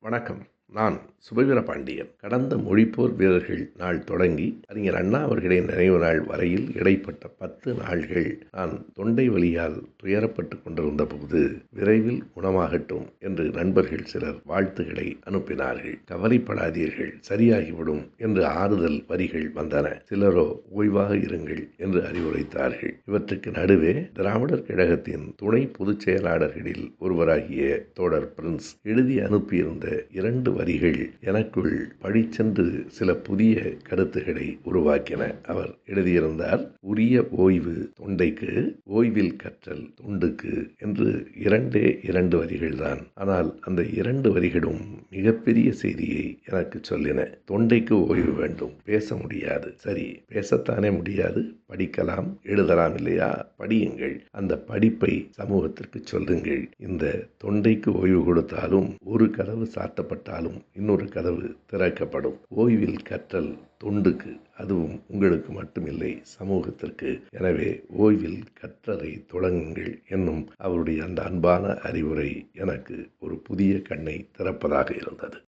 வணக்கம். நான் சுபவீர பாண்டியன். கடந்த மொழிப்போர் வீரர்கள் நாள் தொடங்கி அறிஞர் அண்ணா அவர்களின் நினைவு நாள் வரையில் இடைப்பட்ட 10 நாள்கள் நான் தொண்டை வலியால் துயரப்பட்டு கொண்டிருந்த போது விரைவில் குணமாகட்டும் என்று நண்பர்கள் சிலர் வாழ்த்துக்களை அனுப்பினார்கள். கவலைப்படாதீர்கள், சரியாகிவிடும் என்று ஆறுதல் வரிகள் வந்தன. சிலரோ ஓய்வாக இருங்கள் என்று அறிவுரைத்தார்கள். இவற்றுக்கு நடுவே திராவிடர் கழகத்தின் துணை பொதுச் செயலாளர்களில் ஒருவராகிய தோழர் பிரின்ஸ் எழுதி அனுப்பியிருந்த 2 வரிகள் எனக்குள் பழிச்சென்று சில புதிய கருத்துக்களை உருவாக்கின. அவர் எழுதியிருந்தார், உரிய ஓய்வு தொண்டைக்கு, ஓய்வில் கற்றல் தொண்டுக்கு என்று 2 வரிகள்தான். ஆனால் அந்த 2 வரிகளும் மிகப்பெரிய செய்தியை எனக்கு சொல்லின. தொண்டைக்கு ஓய்வு வேண்டும், பேச முடியாது. சரி, பேசத்தானே முடியாது, படிக்கலாம், எழுதலாம் இல்லையா? படியுங்கள். அந்த படிப்பை சமூகத்திற்கு சொல்லுங்கள். இந்த தொண்டைக்கு ஓய்வு கொடுத்தாலும் ஒரு கதவு சாத்தப்பட்டாலும் இன்னொரு கதவு திறக்கப்படும். ஓய்வில் கற்றல் தொண்டுக்கு, அதுவும் உங்களுக்கு மட்டுமில்லை, சமூகத்திற்கு. எனவே ஓய்வில் கற்றலை தொடங்குங்கள் என்னும் அவருடைய அந்த அன்பான அறிவுரை எனக்கு ஒரு புதிய கண்ணை திறப்பதாக இருந்தது.